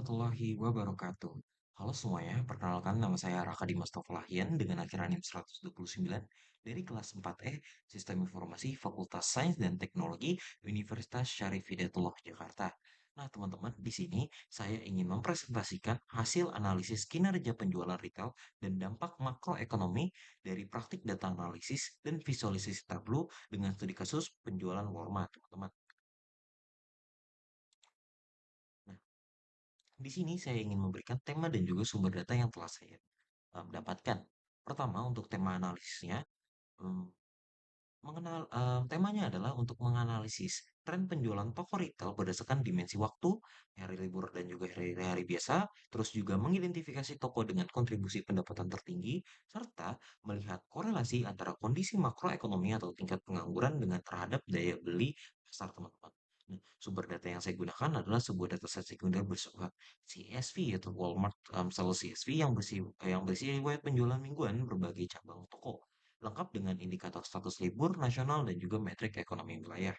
Warahmatullahi wabarakatuh. Halo semuanya, perkenalkan nama saya Raka Dimas Toflahian dengan akhiran NIM 129 dari kelas 4E Sistem Informasi Fakultas Sains dan Teknologi Universitas Syarif Hidayatullah Jakarta. Nah, teman-teman, di sini saya ingin mempresentasikan hasil analisis kinerja penjualan retail dan dampak makroekonomi dari praktik data analisis dan visualisasi Tableau dengan studi kasus penjualan Walmart, teman-teman. Nah, di sini saya ingin memberikan tema dan juga sumber data yang telah saya dapatkan. Pertama, untuk tema analisisnya, mmm, temanya adalah untuk menganalisis tren penjualan toko retail berdasarkan dimensi waktu, hari libur dan juga hari-hari biasa, terus juga mengidentifikasi toko dengan kontribusi pendapatan tertinggi, serta melihat korelasi antara kondisi makroekonomi atau tingkat pengangguran dengan terhadap daya beli pasar, teman-teman. Nah, sumber data yang saya gunakan adalah sebuah dataset sekunder bersifat CSV atau Walmart Sales CSV yang berisi riwayat penjualan mingguan berbagai cabang toko lengkap dengan indikator status libur nasional dan juga metrik ekonomi wilayah.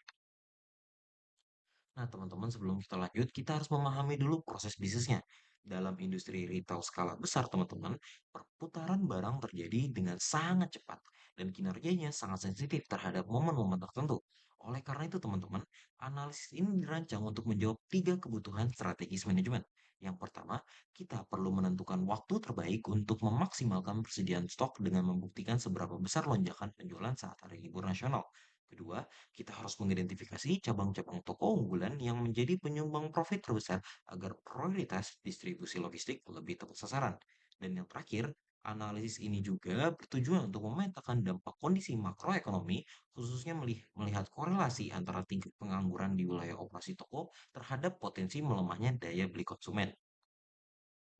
Nah, teman-teman, sebelum kita lanjut, kita harus memahami dulu proses bisnisnya. Dalam industri retail skala besar, teman-teman, perputaran barang terjadi dengan sangat cepat dan kinerjanya sangat sensitif terhadap momen-momen tertentu. Oleh karena itu, teman-teman, analisis ini dirancang untuk menjawab tiga kebutuhan strategis manajemen. Yang pertama, kita perlu menentukan waktu terbaik untuk memaksimalkan persediaan stok dengan membuktikan seberapa besar lonjakan penjualan saat hari libur nasional. Kedua, kita harus mengidentifikasi cabang-cabang toko unggulan yang menjadi penyumbang profit terbesar agar prioritas distribusi logistik lebih tepat sasaran. Dan yang terakhir, analisis ini juga bertujuan untuk memetakan dampak kondisi makroekonomi, khususnya melihat korelasi antara tingkat pengangguran di wilayah operasi toko terhadap potensi melemahnya daya beli konsumen.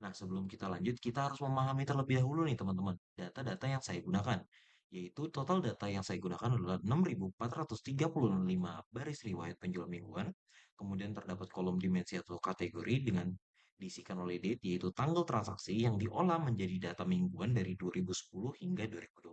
Nah, sebelum kita lanjut, kita harus memahami terlebih dahulu nih teman-teman, data-data yang saya gunakan. Yaitu total data yang saya gunakan adalah 6.435 baris riwayat penjual mingguan. Kemudian terdapat kolom dimensi atau kategori dengan diisikan oleh date, yaitu tanggal transaksi yang diolah menjadi data mingguan dari 2010 hingga 2012.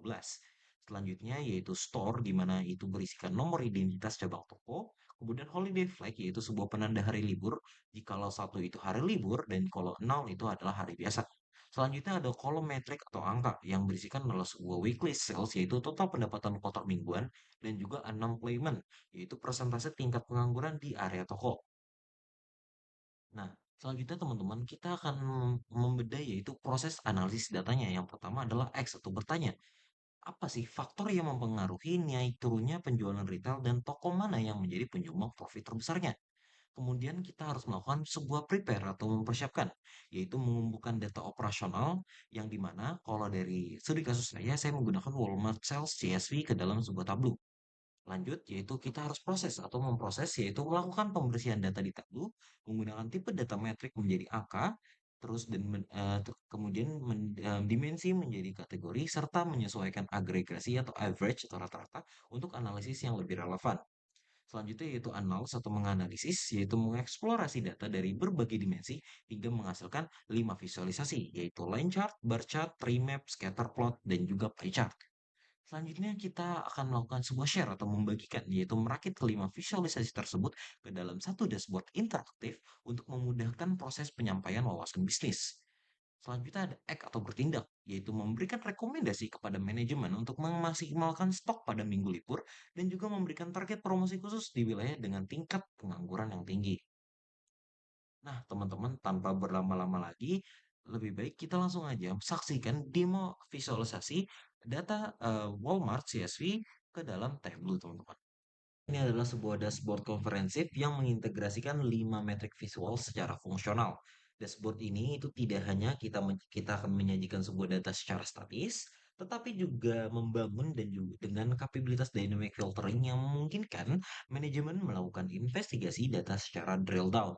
Selanjutnya yaitu store, di mana itu berisikan nomor identitas cabang toko. Kemudian holiday flag, yaitu sebuah penanda hari libur jikalau satu itu hari libur dan kalau nol itu adalah hari biasa. Selanjutnya ada kolom metrik atau angka yang berisikan adalah sebuah weekly sales, yaitu total pendapatan kotor mingguan, dan juga unemployment, yaitu persentase tingkat pengangguran di area toko. Nah, selanjutnya teman-teman, kita akan membedah yaitu proses analisis datanya. Yang pertama adalah X atau bertanya, apa sih faktor yang mempengaruhi naik turunnya penjualan retail dan toko mana yang menjadi penyumbang profit terbesarnya? Kemudian kita harus melakukan sebuah prepare atau mempersiapkan, yaitu mengumpulkan data operasional yang dimana kalau dari studi kasus saya menggunakan Walmart Sales CSV ke dalam sebuah tableau. Lanjut, yaitu kita harus proses atau memproses, yaitu melakukan pembersihan data di tableau menggunakan tipe data metrik menjadi angka, terus dan kemudian dimensi menjadi kategori serta menyesuaikan agregasi atau average atau rata-rata untuk analisis yang lebih relevan. Selanjutnya yaitu analis atau menganalisis, yaitu mengeksplorasi data dari berbagai dimensi hingga menghasilkan 5 visualisasi, yaitu line chart, bar chart, tree map, scatter plot, dan juga pie chart. Selanjutnya kita akan melakukan sebuah share atau membagikan, yaitu merakit kelima visualisasi tersebut ke dalam satu dashboard interaktif untuk memudahkan proses penyampaian wawasan bisnis. Selanjutnya ada act atau bertindak, yaitu memberikan rekomendasi kepada manajemen untuk memaksimalkan stok pada minggu libur dan juga memberikan target promosi khusus di wilayah dengan tingkat pengangguran yang tinggi. Nah, teman-teman, tanpa berlama-lama lagi, lebih baik kita langsung aja saksikan demo visualisasi data Walmart CSV ke dalam Tableau, teman-teman. Ini adalah sebuah dashboard komprehensif yang mengintegrasikan 5 metrik visual secara fungsional. Dashboard ini itu tidak hanya kita akan menyajikan sebuah data secara statis, tetapi juga membangun dan juga dengan kapabilitas dynamic filtering yang memungkinkan manajemen melakukan investigasi data secara drill down.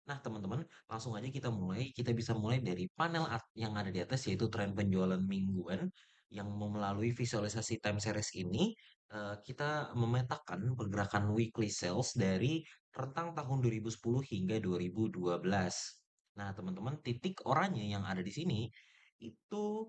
Nah, teman-teman, langsung aja kita mulai. Kita bisa mulai dari panel yang ada di atas, yaitu tren penjualan mingguan, yang melalui visualisasi time series ini, kita memetakan pergerakan weekly sales dari rentang tahun 2010 hingga 2012. Nah, teman-teman, titik oranye yang ada di sini itu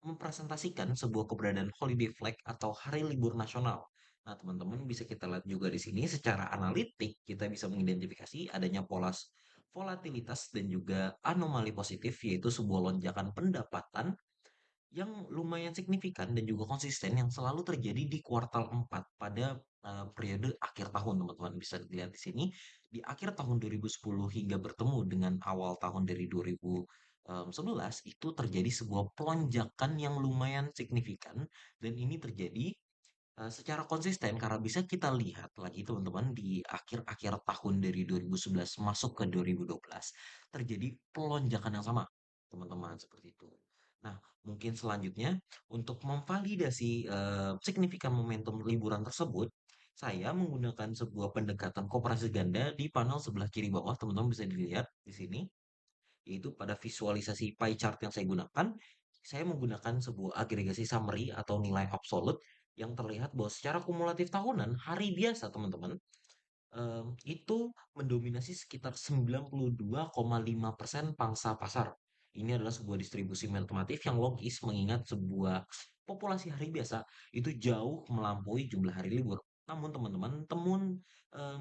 mempresentasikan sebuah keberadaan holiday flag atau hari libur nasional. Nah, teman-teman bisa kita lihat juga di sini secara analitik kita bisa mengidentifikasi adanya pola volatilitas dan juga anomali positif yaitu sebuah lonjakan pendapatan yang lumayan signifikan dan juga konsisten yang selalu terjadi di kuartal 4 pada periode akhir tahun, teman-teman. Bisa dilihat di sini, di akhir tahun 2010 hingga bertemu dengan awal tahun dari 2011, itu terjadi sebuah pelonjakan yang lumayan signifikan dan ini terjadi secara konsisten karena bisa kita lihat lagi teman-teman di akhir-akhir tahun dari 2011 masuk ke 2012 terjadi pelonjakan yang sama teman-teman seperti itu. Nah, mungkin selanjutnya untuk memvalidasi signifikan momentum liburan tersebut, saya menggunakan sebuah pendekatan koperasi ganda di panel sebelah kiri bawah, teman-teman bisa dilihat di sini yaitu pada visualisasi pie chart yang saya gunakan, saya menggunakan sebuah agregasi summary atau nilai absolut yang terlihat bahwa secara kumulatif tahunan, hari biasa teman-teman, itu mendominasi sekitar 92,5% pangsa pasar. Ini adalah sebuah distribusi matematif yang logis mengingat sebuah populasi hari biasa itu jauh melampaui jumlah hari libur. Namun teman-teman,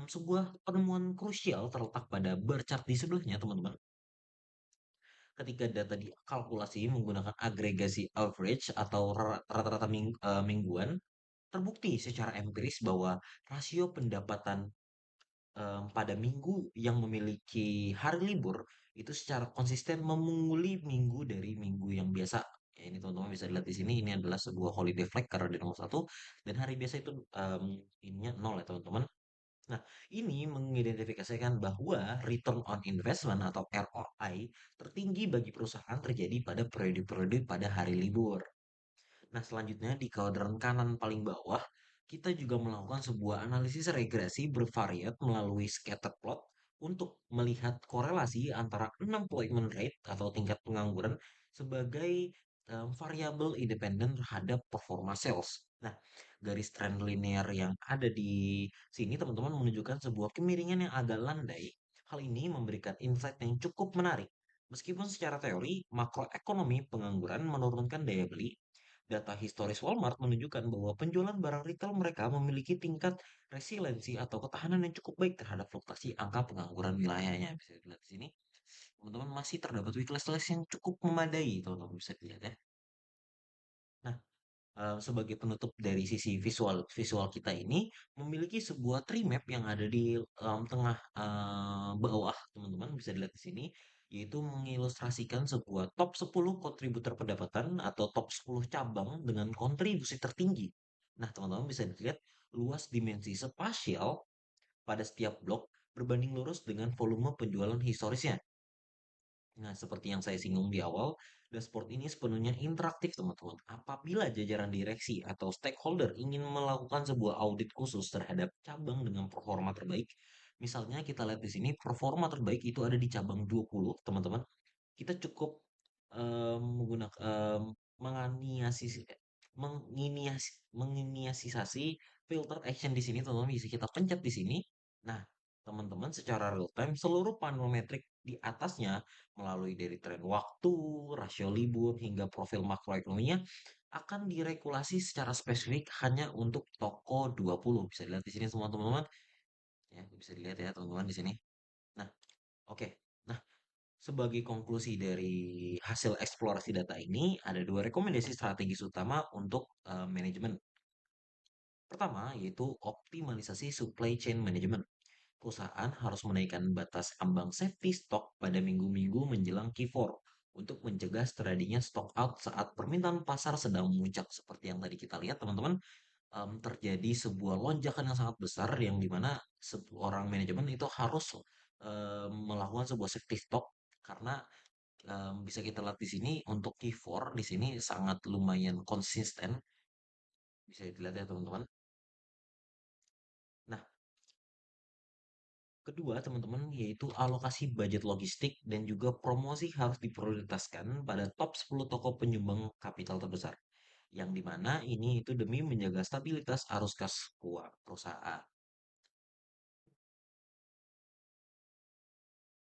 sebuah penemuan krusial terletak pada bar chart di sebelahnya teman-teman ketika data dikalkulasi menggunakan agregasi average atau rata-rata mingguan, terbukti secara empiris bahwa rasio pendapatan pada minggu yang memiliki hari libur itu secara konsisten memunguli minggu dari minggu yang biasa. Ya, ini teman-teman bisa lihat di sini ini adalah sebuah holiday flag karena di nomor satu dan hari biasa itu ininya nol ya teman-teman. Nah, ini mengidentifikasikan bahwa return on investment atau ROI tertinggi bagi perusahaan terjadi pada periode-periode pada hari libur. Nah, selanjutnya di kuadran kanan paling bawah, kita juga melakukan sebuah analisis regresi bervariat melalui scatter plot untuk melihat korelasi antara unemployment rate atau tingkat pengangguran sebagai variabel independen terhadap performa sales. Nah, garis trend linear yang ada di sini teman-teman menunjukkan sebuah kemiringan yang agak landai. Hal ini memberikan insight yang cukup menarik. Meskipun secara teori, makroekonomi pengangguran menurunkan daya beli, data historis Walmart menunjukkan bahwa penjualan barang retail mereka memiliki tingkat resiliensi atau ketahanan yang cukup baik terhadap fluktuasi angka pengangguran wilayahnya. Bisa dilihat di sini, teman-teman masih terdapat weakness list yang cukup memadai, teman-teman bisa dilihat ya. Nah, sebagai penutup dari sisi visual visual kita ini memiliki sebuah tree map yang ada di tengah bawah teman-teman bisa dilihat di sini yaitu mengilustrasikan sebuah top 10 kontributor pendapatan atau top 10 cabang dengan kontribusi tertinggi. Nah, teman-teman bisa dilihat luas dimensi spasial pada setiap blok berbanding lurus dengan volume penjualan historisnya. Nah, seperti yang saya singgung di awal, dashboard ini sepenuhnya interaktif, teman-teman. Apabila jajaran direksi atau stakeholder ingin melakukan sebuah audit khusus terhadap cabang dengan performa terbaik, misalnya kita lihat di sini, performa terbaik itu ada di cabang 20, teman-teman. Kita cukup menggunakan menganiasi menginiasisasi filter action di sini teman-teman bisa kita pencet di sini. Nah, teman-teman secara real time seluruh parametrik di atasnya melalui dari tren waktu, rasio libur hingga profil makroekonominya akan diregulasi secara spesifik hanya untuk toko 20. Bisa dilihat di sini semua teman-teman. Ya, bisa dilihat ya teman-teman di sini. Nah, oke. Nah, sebagai konklusi dari hasil eksplorasi data ini, ada dua rekomendasi strategis utama untuk manajemen. Pertama, yaitu optimalisasi supply chain management. Perusahaan harus menaikkan batas ambang safety stock pada minggu-minggu menjelang Q4 untuk mencegah terjadinya stock out saat permintaan pasar sedang memuncak. Seperti yang tadi kita lihat, teman-teman, terjadi sebuah lonjakan yang sangat besar yang dimana seorang manajemen itu harus melakukan sebuah safety stock karena bisa kita lihat di sini untuk Q4 di sini sangat lumayan konsisten bisa dilihat ya teman-teman. Nah, kedua teman-teman yaitu alokasi budget logistik dan juga promosi harus diprioritaskan pada top 10 toko penyumbang kapital terbesar. Yang dimana ini itu demi menjaga stabilitas arus kas keuangan perusahaan.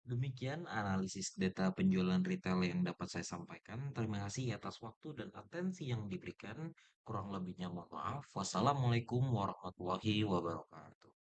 Demikian analisis data penjualan retail yang dapat saya sampaikan. Terima kasih atas waktu dan atensi yang diberikan. Kurang lebihnya mohon maaf. Wassalamualaikum warahmatullahi wabarakatuh.